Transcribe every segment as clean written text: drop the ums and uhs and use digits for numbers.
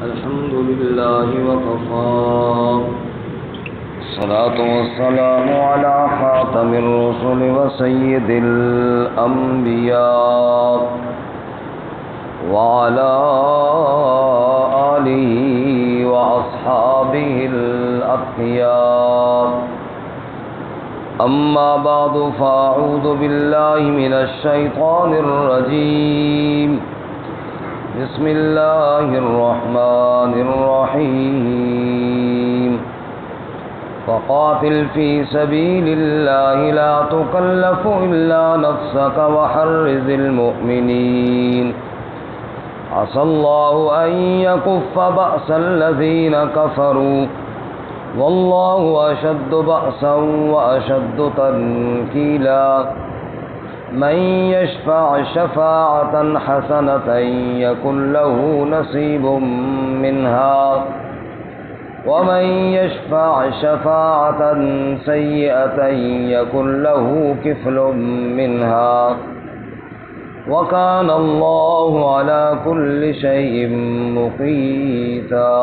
الحمد لله وكفى الصلاة والسلام على خاتم الرسل وسيد الأنبياء وعلى آله وأصحابه الأتقياء أما بعد فأعوذ بالله من الشيطان الرجيم بسم الله الرحمن الرحيم فقاتل في سبيل الله لا تكلف إلا نفسك وحرز المؤمنين عسى الله أن يكف بأس الذين كفروا والله أشد بأسا وأشد تنكيلا من يشفع شفاعة حسنة يكن له نصيب منها ومن يشفع شفاعة سيئة يكن له كفل منها وكان الله على كل شيء مقيتا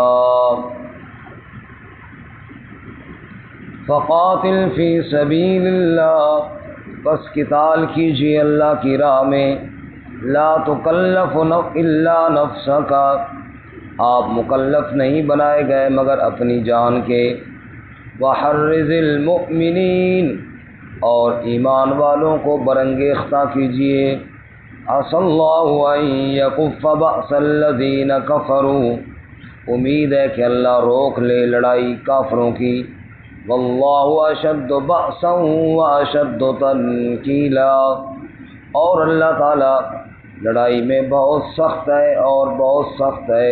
فقاتل في سبيل الله بس قتال کیجیے اللہ کی راہ میں لا تکلف الا نفسک آپ مکلف نہیں بنائے گئے مگر اپنی جان کے وحرز المؤمنین اور ایمان والوں کو برانگیختہ کیجیے عسى اللہ ان یکف بأس الذین کفروا امید ہے کہ اللہ روک لے لڑائی کافروں کی واللہ اشد بأسا واشد تنکیلا اور اللہ تعالی لڑائی میں بہت سخت ہے اور بہت سخت ہے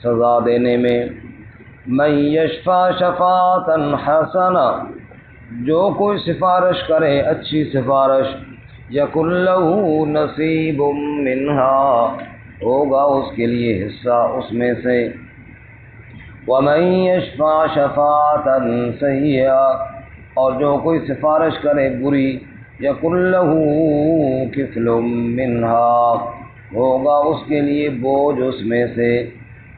سزا دینے میں من یشفع شفاعۃ حسنہ جو کوئی سفارش کرے اچھی سفارش یکن لہ نصیب منہا ہوگا اس کے لیے حصہ اس میں سے وَمَن يَشْفَعْ شَفَاعَةً سَيِّئَةً اور جو کوئی سفارش کرے بری يَكُن لَّهُ كِفْلٌ مِّنْهَا ہوگا اس کے لیے بوجھ اس میں سے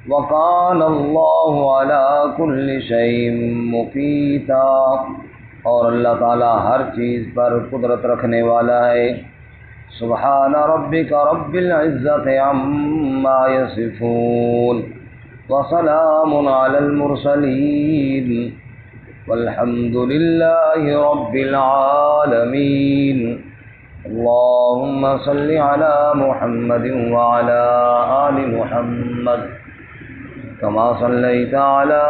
وَكَانَ اللَّهُ عَلَى كُلِّ شَيْءٍ مُقِيتًا اور اللہ تعالی ہر چیز پر قدرت رکھنے والا ہے سبحان ربک رب العزة عما يصفون وسلام على المرسلين والحمد لله رب العالمين اللهم صل على محمد وعلى آل محمد كما صليت على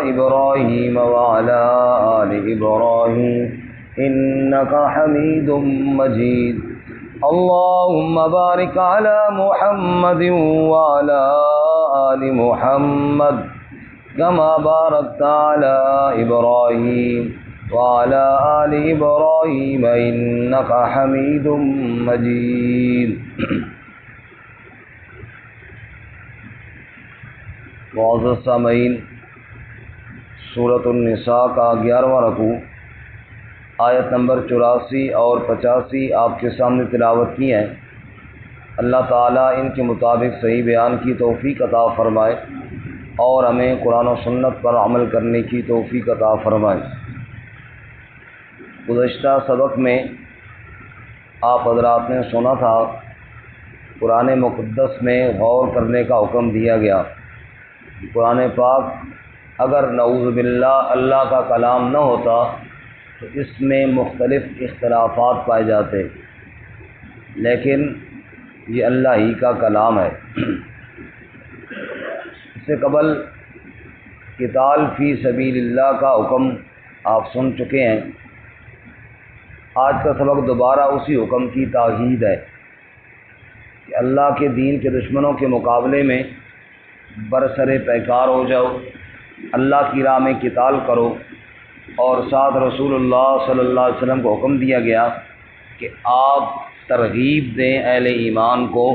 إبراهيم وعلى آل إبراهيم إنك حميد مجيد اللهم بارك على محمد وعلى آل محمد كما باركت على إبراهيم وعلى آل إبراهيم إنك حميد مجيد معزز سامعین سورۃ النساء کا 11واں رکوع آیت نمبر 84 اور 85 آپ کے سامنے تلاوت کی ہیں اللہ تعالیٰ ان کے مطابق صحیح بیان کی توفیق عطا فرمائے اور ہمیں قرآن و سنت پر عمل کرنے کی توفیق عطا فرمائے گزشتہ سبق میں آپ حضرات نے سنا تھا قرآن مقدس میں غور کرنے کا حکم دیا گیا قرآن پاک اگر نعوذ باللہ اللہ کا کلام نہ ہوتا تو اس میں مختلف اختلافات پائے جاتے لیکن یہ اللہ ہی کا کلام ہے اس سے قبل قتال فی سبیل اللہ کا حکم آپ سن چکے ہیں آج کا سبق دوبارہ اسی حکم کی تاکید ہے کہ اللہ کے دین کے دشمنوں کے مقابلے میں برسر پیکار ہو جاؤ اللہ کی راہ میں قتال کرو اور ساتھ رسول اللہ صلی اللہ علیہ وسلم کو حکم دیا گیا کہ آپ ترغیب دیں اہل ایمان کو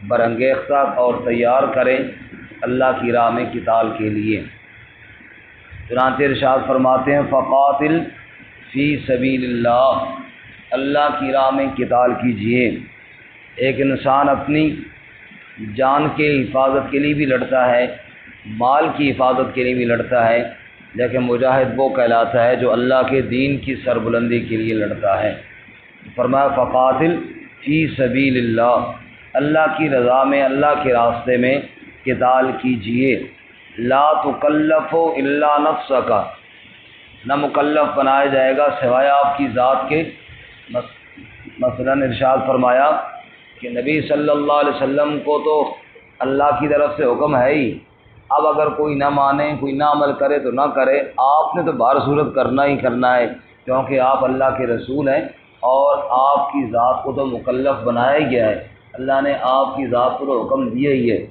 برانگیختہ اور تیار کریں اللہ کی راہ میں قتال کے لیے چنانچہ ارشاد فرماتے ہیں فقاتل فی سبیل اللہ اللہ کی راہ میں قتال کیجیے ایک انسان اپنی جان کے حفاظت کے لیے بھی لڑتا ہے، مال کی حفاظت کے لیے بھی لڑتا ہے، لیکن مجاہد وہ کہلاتا ہے جو اللہ کے دین کی سربلندی کے لیے لڑتا ہے۔ فرمایا فقاتل فی سبیل اللہ، اللہ کی رضا میں، اللہ کے راستے میں قتال کیجئے۔ لا تکلف الا نفسک، نہ مکلف بنایا جائے گا سوائے آپ کی ذات کے۔ مثلا ارشاد فرمایا کہ نبی صلی اللہ علیہ وسلم کو تو اللہ کی طرف سے حکم ہے ہی، اب اگر کوئی نہ مانے، کوئی نہ عمل کرے تو نہ کرے، آپ نے تو بہر صورت کرنا ہی کرنا ہے، کیونکہ آپ اللہ کے رسول ہیں اور آپ کی ذات کو تو مکلف بنایا ہی گیا ہے، اللہ نے آپ کی ذات کو تو حکم دیا ہی ہے،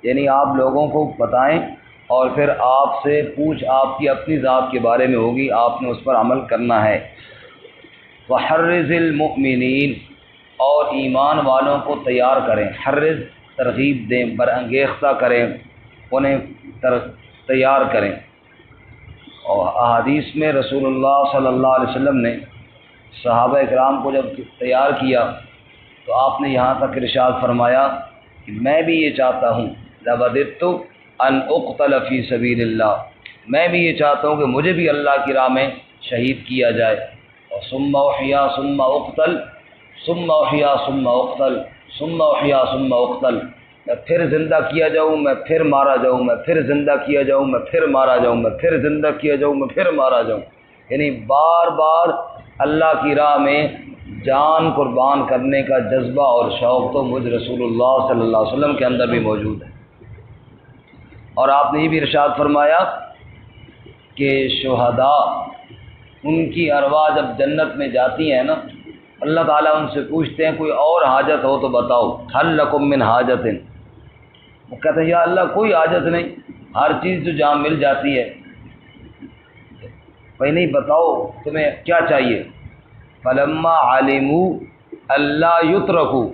یعنی آپ لوگوں کو بتائیں اور پھر آپ سے پوچھ آپ کی اپنی ذات کے بارے میں ہوگی، آپ نے اس پر عمل کرنا ہے۔ وحرز المؤمنین، اور ایمان والوں کو تیار کریں، حرز ترغیب دیں، برانگیختہ کریں، انہیں تیار کریں۔ اور احادیث میں رسول اللہ صلی اللہ علیہ وسلم نے صحابہ اکرام کو جب تیار کیا تو آپ نے یہاں تک ارشاد فرمایا کہ میں بھی یہ چاہتا ہوں، لوددت ان اقتل فی سبیل اللہ، میں بھی یہ چاہتا ہوں کہ مجھے بھی اللہ کی راہ میں شہید کیا جائے، اور ثم احیا ثم اقتل، ثم احیا ثم اقتل، ثم احیا ثم اقتل، میں پھر زندہ کیا جاؤں، میں پھر مارا جاؤں، میں پھر زندہ کیا جاؤں، میں پھر مارا جاؤں، میں پھر زندہ کیا جاؤں، میں پھر مارا جاؤں، یعنی بار بار اللہ کی راہ میں جان قربان کرنے کا جذبہ اور شوق تو مجھ رسول اللہ صلی اللہ علیہ وسلم کے اندر بھی موجود ہے۔ اور آپ نے یہ بھی ارشاد فرمایا کہ شہداء، ان کی ارواح جب جنت میں جاتی ہیں نا، اللہ تعالیٰ ان سے پوچھتے ہیں کوئی اور حاجت ہو تو بتاؤ، حل لکم من حاجت، وہ کہتے ہیں یا اللہ کوئی حاجت نہیں، ہر چیز تو جہاں مل جاتی ہے، بھائی نہیں بتاؤ تمہیں کیا چاہیے۔ فلما علموا اللہ یترکوا،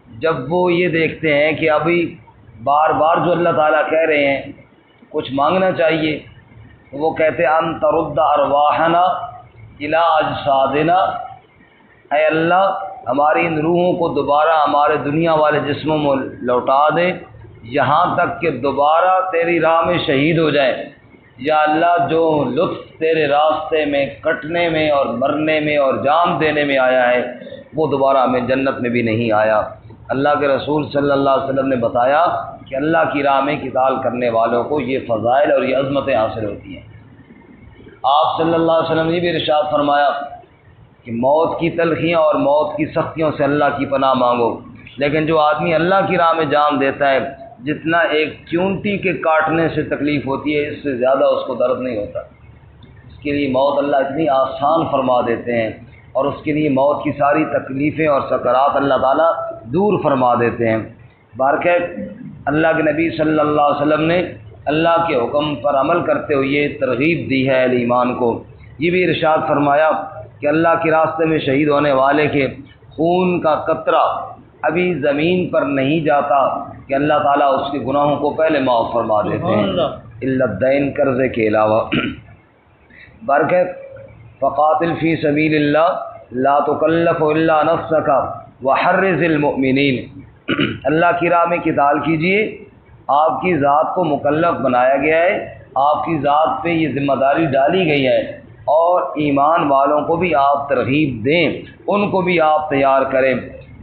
جب وہ یہ دیکھتے ہیں کہ ابھی بار بار جو اللہ تعالیٰ کہہ رہے ہیں کچھ مانگنا چاہیے، تو وہ کہتے ہیں ان ترد ارواحنا الی اجسادنا، اے اللہ ہماری ان روحوں کو دوبارہ ہمارے دنیا والے جسموں میں لوٹا دے، یہاں تک کہ دوبارہ تیری راہ میں شہید ہو جائے۔ یا اللہ جو لطف تیرے راستے میں کٹنے میں اور مرنے میں اور جان دینے میں آیا ہے وہ دوبارہ ہمیں جنت میں بھی نہیں آیا۔ اللہ کے رسول صلی اللہ علیہ وسلم نے بتایا کہ اللہ کی راہ میں قتال کرنے والوں کو یہ فضائل اور یہ عظمتیں حاصل ہوتی ہیں۔ آپ صلی اللہ علیہ وسلم نے بھی ارشاد فرمایا کہ موت کی تلخیاں اور موت کی سختیوں سے اللہ کی پناہ مانگو، لیکن جو آدمی اللہ کی راہ میں جان دیتا ہے، جتنا ایک چونٹی کے کاٹنے سے تکلیف ہوتی ہے اس سے زیادہ اس کو درد نہیں ہوتا، اس کے لیے موت اللہ اتنی آسان فرما دیتے ہیں، اور اس کے لیے موت کی ساری تکلیفیں اور سکرات اللہ تعالیٰ دور فرما دیتے ہیں۔ بارکہ اللہ کے نبی صلی اللہ علیہ وسلم نے اللہ کے حکم پر عمل کرتے ہوئے یہ ترغیب دی ہے اہل ایمان کو، یہ بھی ارشاد فرمایا کہ اللہ کے راستے میں شہید ہونے والے کے خون کا قطرہ ابھی زمین پر نہیں جاتا کہ اللہ تعالیٰ اس کے گناہوں کو پہلے معاف فرما دیتے ہیں، الا الدین، قرضے کے علاوہ۔ برکت فقاتل فی سبیل اللہ لا تکلف الا نفسک وحرز المؤمنین، اللہ کی راہ میں قتال کیجئے، آپ کی ذات کو مکلف بنایا گیا ہے، آپ کی ذات پہ یہ ذمہ داری ڈالی گئی ہے، اور ایمان والوں کو بھی آپ ترغیب دیں، ان کو بھی آپ تیار کریں۔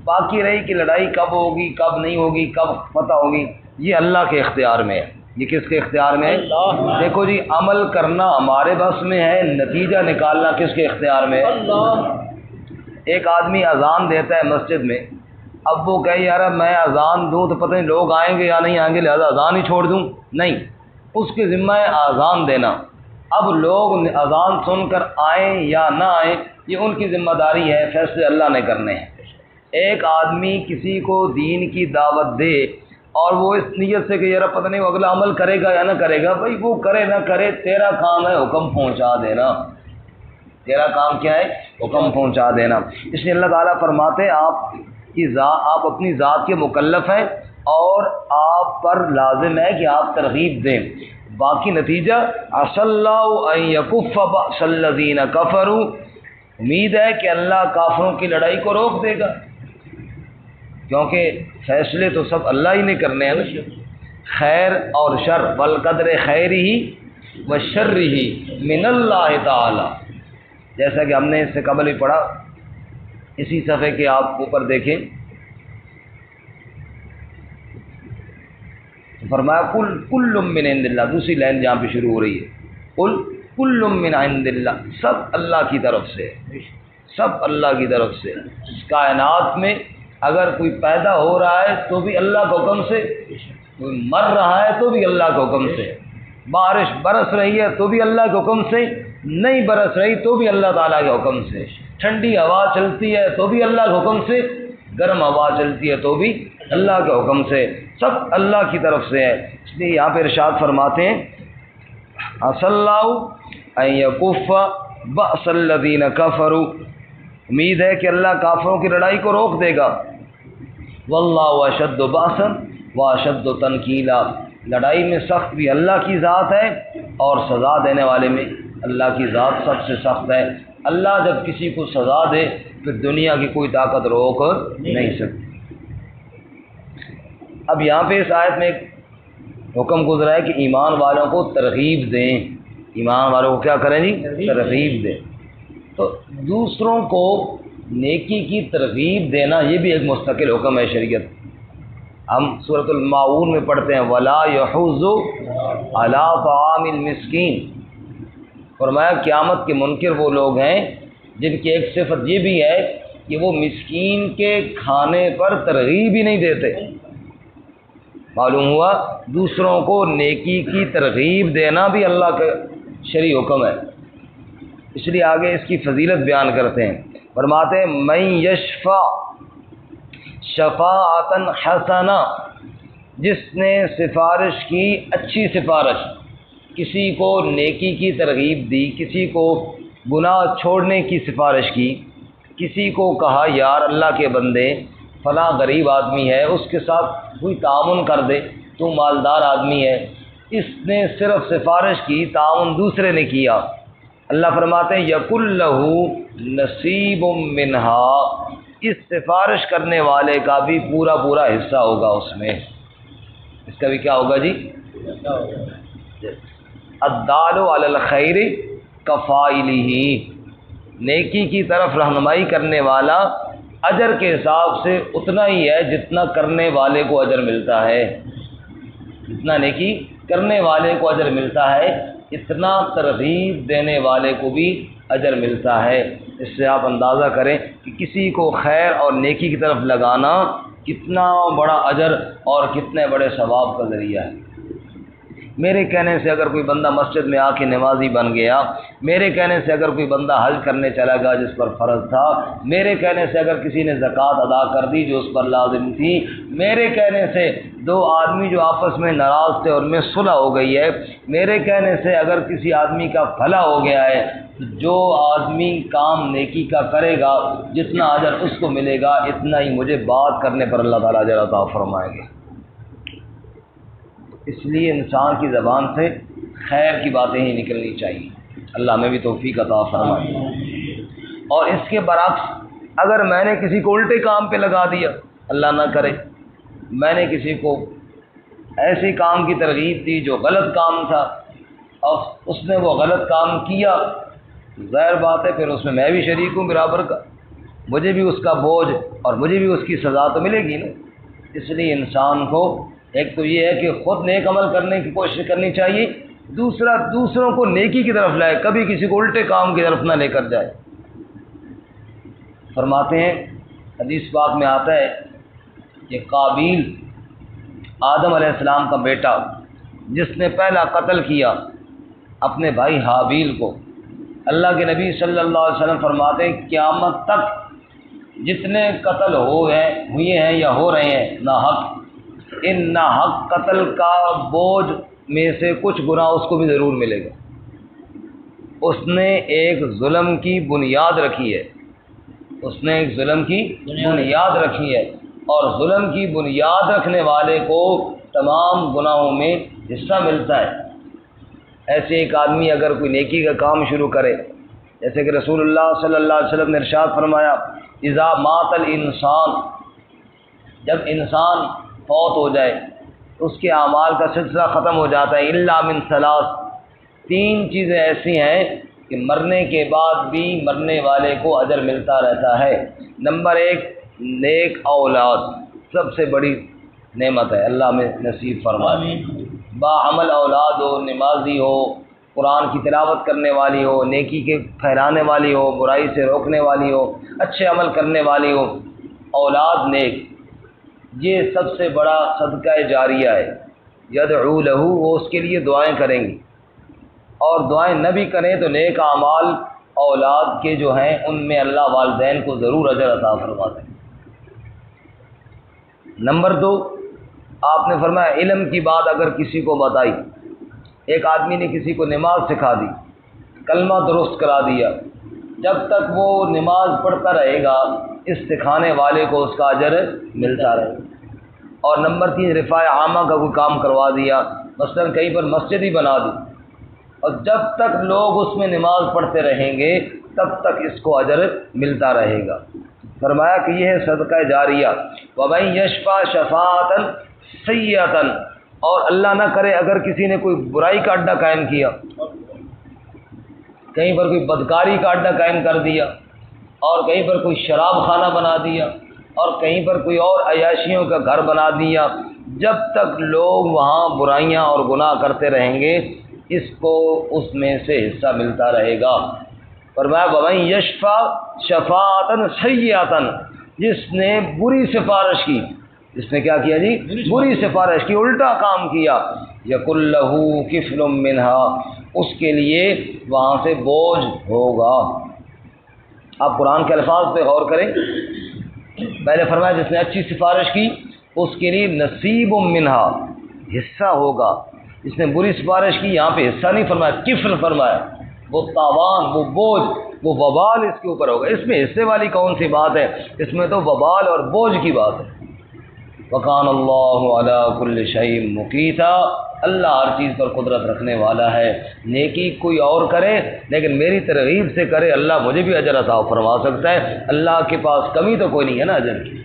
باقی رہی کہ لڑائی کب ہوگی، کب نہیں ہوگی، کب فتح ہوگی، یہ اللہ کے اختیار میں ہے۔ یہ کس کے اختیار میں ہے؟ دیکھو جی، عمل کرنا ہمارے بس میں ہے، نتیجہ نکالنا کس کے اختیار میں ہے؟ ایک آدمی اذان دیتا ہے مسجد میں، اب وہ کہے یار میں اذان دوں تو پتہ نہیں لوگ آئیں گے یا نہیں آئیں گے، لہذا اذان ہی چھوڑ دوں، نہیں، اس کے ذمہ ہے اذان دینا۔ اب لوگ اذان سن کر آئیں یا نہ آئیں یہ ان کی ذمہ داری ہے، فیصلے اللہ نے کرنے ہیں۔ ایک آدمی کسی کو دین کی دعوت دے اور وہ اس نیت سے کہ یار پتہ نہیں وہ اگلا عمل کرے گا یا نہ کرے گا، بھائی وہ کرے نہ کرے، تیرا کام ہے حکم پہنچا دینا، تیرا کام کیا ہے؟ حکم پہنچا دینا۔ اس لیے اللہ تعالیٰ فرماتے ہیں آپ اپنی ذات کے مکلف ہیں اور آپ پر لازم ہے کہ آپ ترغیب دیں، باقی نتیجہ عسى الله ان يكف بأس الذين كفروا، امید ہے کہ اللہ کافروں کی لڑائی کو روک دے گا۔ کیونکہ فیصلے تو سب اللہ ہی نے کرنے ہیں نا، خیر اور شر، والقدر خیرہ و شرہ من اللہ تعالی، جیسا کہ ہم نے اس سے قبل ہی پڑھا، اسی صفحے کے آپ اوپر دیکھیں، فرمایا کل من عند اللہ، دوسری لائن جہاں پہ شروع ہو رہی ہے، کل من عند اللہ، سب اللہ کی طرف سے، سب اللہ کی طرف سے۔ اس کائنات میں اگر کوئی پیدا ہو رہا ہے تو بھی اللہ کے حکم سے، کوئی مر رہا ہے تو بھی اللہ کے حکم سے، بارش برس رہی ہے تو بھی اللہ کے حکم سے، نہیں برس رہی تو بھی اللہ تعالیٰ کے حکم سے، ٹھنڈی ہوا چلتی ہے تو بھی اللہ کے حکم سے، گرم ہوا چلتی ہے تو بھی اللہ کے حکم سے، سب اللہ کی طرف سے ہے۔ اس لیے یہاں پہ ارشاد فرماتے ہیں عسى اللَّهُ أَن يَكُفَّ بَأْسَ الَّذِينَ كَفَرُوا، امید ہے کہ اللہ کافروں کی لڑائی کو روک دے گا، وَاللَّهُ أَشَدُّ بَأْسًا وَأَشَدُّ تَنْكِيلًا، لڑائی میں سخت بھی اللہ کی ذات ہے اور سزا دینے والے میں اللہ کی ذات سب سے سخت ہے۔ اللہ جب کسی کو سزا دے پھر دنیا کی کوئی طاقت روک نہیں سکتی۔ اب یہاں پہ اس آیت میں ایک حکم گزرا ہے کہ ایمان والوں کو ترغیب دیں، ایمان والوں کو کیا کریں جی؟ ترغیب دیں۔ تو دوسروں کو نیکی کی ترغیب دینا یہ بھی ایک مستقل حکم ہے شریعت۔ ہم سورۃ الماعون میں پڑھتے ہیں وَلَا يَحُضُّ عَلَىٰ طَعَامِ الْمِسْكِينِ، فرمایا قیامت کے منکر وہ لوگ ہیں جن کی ایک صفت یہ بھی ہے کہ وہ مسکین کے کھانے پر ترغیب ہی نہیں دیتے۔ معلوم ہوا دوسروں کو نیکی کی ترغیب دینا بھی اللہ کا شرعی حکم ہے۔ اس لیے آگے اس کی فضیلت بیان کرتے ہیں، فرماتے ہیں من یشفع شفاعۃ حسنہ، جس نے سفارش کی اچھی سفارش، کسی کو نیکی کی ترغیب دی، کسی کو گناہ چھوڑنے کی سفارش کی، کسی کو کہا یار اللہ کے بندے فلاں غریب آدمی ہے اس کے ساتھ کوئی تعاون کر دے، تو مالدار آدمی ہے، اس نے صرف سفارش کی، تعاون دوسرے نے کیا، اللہ فرماتے ہیں یکن لہ نصیب منہا، اس سفارش کرنے والے کا بھی پورا پورا حصہ ہوگا اس میں، اس کا بھی کیا ہوگا جی؟ الدال علی الخیر کفاعلہ، نیکی کی طرف رہنمائی کرنے والا اجر کے حساب سے اتنا ہی ہے جتنا کرنے والے کو اجر ملتا ہے، جتنا نیکی کرنے والے کو اجر ملتا ہے اتنا ترغیب دینے والے کو بھی اجر ملتا ہے۔ اس سے آپ اندازہ کریں کہ کسی کو خیر اور نیکی کی طرف لگانا کتنا بڑا اجر اور کتنے بڑے ثواب کا ذریعہ ہے۔ میرے کہنے سے اگر کوئی بندہ مسجد میں آ کے نمازی بن گیا، میرے کہنے سے اگر کوئی بندہ حج کرنے چلا گیا جس پر فرض تھا، میرے کہنے سے اگر کسی نے زکوٰۃ ادا کر دی جو اس پر لازم تھی، میرے کہنے سے دو آدمی جو آپس میں ناراض تھے اور میں صلح ہو گئی ہے، میرے کہنے سے اگر کسی آدمی کا بھلا ہو گیا ہے، جو آدمی کام نیکی کا کرے گا جتنا اجر اس کو ملے گا اتنا ہی مجھے بات کرنے پر اللہ تعالیٰ اجر عطا فرمائیں گے۔ اس لیے انسان کی زبان سے خیر کی باتیں ہی نکلنی چاہیے، اللہ ہمیں بھی توفیق عطا فرمائے۔ اور اس کے برعکس اگر میں نے کسی کو الٹے کام پہ لگا دیا، اللہ نہ کرے، میں نے کسی کو ایسے کام کی ترغیب دی جو غلط کام تھا اور اس نے وہ غلط کام کیا، ظاہر بات ہے پھر اس میں بھی شریک ہوں برابر کا، مجھے بھی اس کا بوجھ اور مجھے بھی اس کی سزا تو ملے گی نا۔ اس لیے انسان کو ایک تو یہ ہے کہ خود نیک عمل کرنے کی کوشش کرنی چاہیے، دوسرا دوسروں کو نیکی کی طرف لائے، کبھی کسی کو الٹے کام کی طرف نہ لے کر جائے۔ فرماتے ہیں حدیث پاک میں آتا ہے کہ قابیل آدم علیہ السلام کا بیٹا جس نے پہلا قتل کیا اپنے بھائی حابیل کو، اللہ کے نبی صلی اللہ علیہ وسلم فرماتے ہیں قیامت تک جتنے قتل ہوئے ہیں یا ہو رہے ہیں ناحق، ان ناحق قتل کا بوجھ میں سے کچھ گناہ اس کو بھی ضرور ملے گا۔ اس نے ایک ظلم کی بنیاد رکھی ہے، اس نے ایک ظلم کی بنیاد رکھی ہے، اور ظلم کی بنیاد رکھنے والے کو تمام گناہوں میں حصہ ملتا ہے۔ ایسے ایک آدمی اگر کوئی نیکی کا کام شروع کرے، جیسے کہ رسول اللہ صلی اللہ علیہ وسلم نے ارشاد فرمایا اذا مات الانسان جب انسان فوت ہو جائے اس کے اعمال کا سلسلہ ختم ہو جاتا ہے، الا من ثلاث، تین چیزیں ایسی ہیں کہ مرنے کے بعد بھی مرنے والے کو اجر ملتا رہتا ہے۔ نمبر ایک، نیک اولاد، سب سے بڑی نعمت ہے، اللہ میں نصیب فرمائے۔ باعمل اولاد ہو، نمازی ہو، قرآن کی تلاوت کرنے والی ہو، نیکی کے پھیلانے والی ہو، برائی سے روکنے والی ہو، اچھے عمل کرنے والی ہو، اولاد نیک، یہ سب سے بڑا صدقہ جاریہ ہے۔ یدعو لہو، وہ اس کے لیے دعائیں کریں گی، اور دعائیں نہ بھی کریں تو نیک اعمال اولاد کے جو ہیں ان میں اللہ والدین کو ضرور اجر عطا فرماتے ہیں۔ نمبر دو، آپ نے فرمایا علم کی بات اگر کسی کو بتائی، ایک آدمی نے کسی کو نماز سکھا دی، کلمہ درست کرا دیا، جب تک وہ نماز پڑھتا رہے گا اس سکھانے والے کو اس کا اجر ملتا رہے گا۔ اور نمبر تین، رفاع عامہ کا کوئی کام کروا دیا، مثلا کہیں پر مسجد ہی بنا دی، اور جب تک لوگ اس میں نماز پڑھتے رہیں گے تب تک اس کو اجر ملتا رہے گا۔ فرمایا کہ یہ ہے صدقہ جاریہ۔ وَمَن يَشْفَعْ شَفَاعَةً سَيِّئَةً، اور اللہ نہ کرے اگر کسی نے کوئی برائی کا اڈا قائم کیا، کہیں پر کوئی بدکاری کا اڈا قائم کر دیا، اور کہیں پر کوئی شراب خانہ بنا دیا، اور کہیں پر کوئی اور عیاشیوں کا گھر بنا دیا، جب تک لوگ وہاں برائیاں اور گناہ کرتے رہیں گے اس کو اس میں سے حصہ ملتا رہے گا۔ فرمایا وَمَن يَشْفَعْ شَفَاعَةً سَيِّئَةً، جس نے بری سفارش کی، جس نے کیا کیا جی؟ بری سفارش کی، الٹا کام کیا، یَکُن لَہُ کِفْلٌ مِّنْہَا، اس کے لیے وہاں سے بوجھ ہوگا۔ آپ قرآن کے الفاظ پہ غور کریں، پہلے فرمایا جس نے اچھی سفارش کی اس کے لیے نصیب منہا، حصہ ہوگا۔ جس نے بری سفارش کی یہاں پہ حصہ نہیں فرمایا، کفل فرمایا، وہ تاوان، وہ بوجھ، وہ وبال اس کے اوپر ہوگا۔ اس میں حصے والی کون سی بات ہے؟ اس میں تو وبال اور بوجھ کی بات ہے۔ وَقَانَ اللَّهُ عَلَىٰ كُلِّ شَيْءٍ مُقِیتًا، اللہ ہر چیز پر قدرت رکھنے والا ہے۔ نیکی کوئی اور کرے لیکن میری ترغیب سے کرے، اللہ مجھے بھی اجر عطا فرما سکتا ہے، اللہ کے پاس کمی تو کوئی نہیں ہے نا اجر کی۔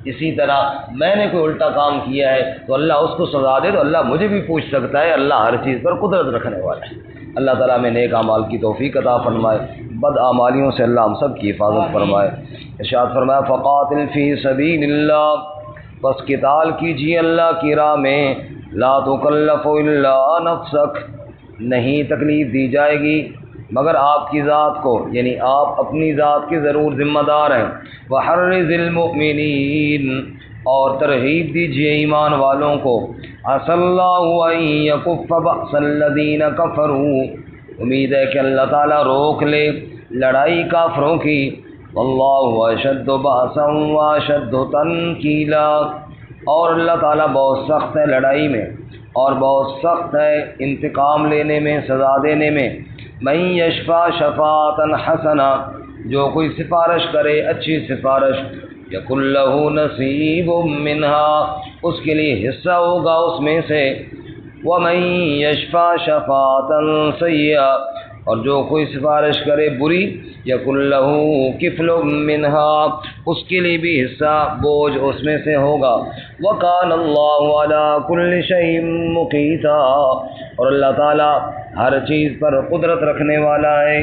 اسی طرح میں نے کوئی الٹا کام کیا ہے تو اللہ اس کو سزا دے تو اللہ مجھے بھی پوچھ سکتا ہے، اللہ ہر چیز پر قدرت رکھنے والا ہے۔ اللہ تعالیٰ میں نیک اعمال کی توفیق عطا فرمائے، بد اعمالیوں سے اللہ ہم سب کی حفاظت فرمائے۔ ارشاد فرمایا فقاتل فی سبیل اللہ، بس قتال کیجیے اللہ کی راہ میں، لا تکلف الا نفسک، نہیں تکلیف دی جائے گی مگر آپ کی ذات کو، یعنی آپ اپنی ذات کے ضرور ذمہ دار ہیں۔ وحرض المؤمنین، اور ترغیب دیجیے ایمان والوں کو، عسى اللہ ان یکف بأس الذین کفروا، امید ہے کہ اللہ تعالیٰ روک لے لڑائی کافروں کی، واللہ اشد بأسا واشد تنکیلا، اور اللہ تعالیٰ بہت سخت ہے لڑائی میں اور بہت سخت ہے انتقام لینے میں، سزا دینے میں۔ من یشفع شفاعۃ حسنہ، جو کوئی سفارش کرے اچھی سفارش، یکن لہ نصیب منہا، اس کے لیے حصہ ہوگا اس میں سے۔ ومن یشفع شفاعۃ سیئہ، اور جو کوئی سفارش کرے بری، یکن لہ کفل منہا، اس کے لیے بھی حصہ بوجھ اس میں سے ہوگا۔ وکان اللہ علی کل شیء مقیتا، اور اللہ تعالیٰ ہر چیز پر قدرت رکھنے والا ہے۔